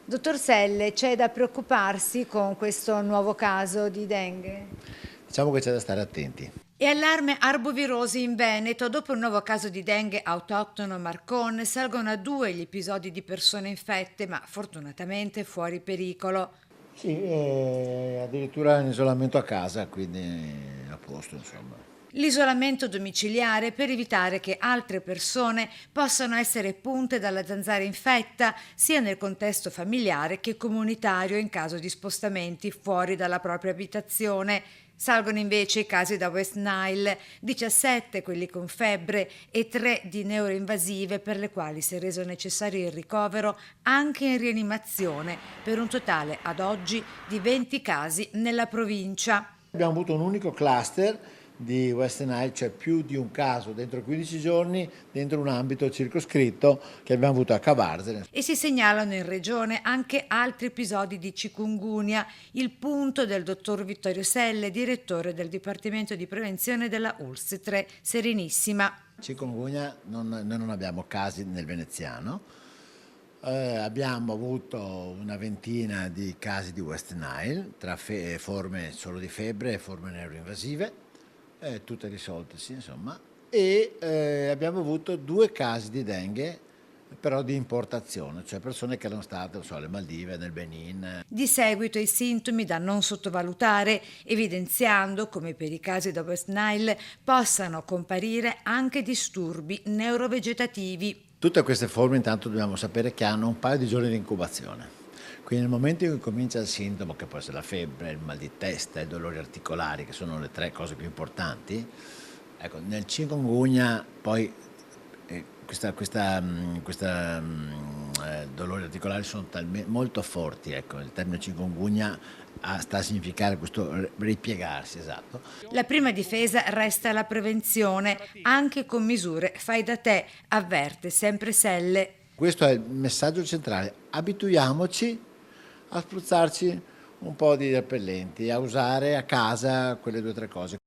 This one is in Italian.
Dottor Selle, c'è da preoccuparsi con questo nuovo caso di dengue? Diciamo che c'è da stare attenti. E allarme arbovirosi in Veneto. Dopo un nuovo caso di dengue autoctono Marcon, salgono a 2 gli episodi di persone infette, ma fortunatamente fuori pericolo. Sì, addirittura in isolamento a casa, quindi a posto, insomma. L'isolamento domiciliare per evitare che altre persone possano essere punte dalla zanzara infetta sia nel contesto familiare che comunitario in caso di spostamenti fuori dalla propria abitazione. Salgono invece i casi da West Nile, 17 quelli con febbre e 3 di neuroinvasive per le quali si è reso necessario il ricovero anche in rianimazione, per un totale ad oggi di 20 casi nella provincia. Abbiamo avuto un unico cluster di West Nile, cioè più di un caso dentro 15 giorni, dentro un ambito circoscritto che abbiamo avuto a Cavarzene. E si segnalano in regione anche altri episodi di chikungunya, il punto del dottor Vittorio Selle, direttore del Dipartimento di Prevenzione della ULSS Serenissima. Chikungunya noi non abbiamo casi nel veneziano, abbiamo avuto una ventina di casi di West Nile, tra forme solo di febbre e forme neuroinvasive, tutte risolte, sì, insomma, e abbiamo avuto 2 casi di dengue, però di importazione, cioè persone che erano state, non so, alle Maldive, nel Benin. Di seguito i sintomi da non sottovalutare, evidenziando come per i casi da West Nile possano comparire anche disturbi neurovegetativi. Tutte queste forme intanto dobbiamo sapere che hanno un paio di giorni di incubazione. Quindi nel momento in cui comincia il sintomo, che può essere la febbre, il mal di testa, i dolori articolari, che sono le 3 cose più importanti, ecco, nel chikungunya poi dolori articolari sono molto forti, ecco, il termine chikungunya sta a significare questo ripiegarsi, esatto. La prima difesa resta la prevenzione, anche con misure fai da te, avverte sempre Selle. Questo è il messaggio centrale, abituiamoci a spruzzarci un po' di repellenti, a usare a casa quelle 2 o 3 cose.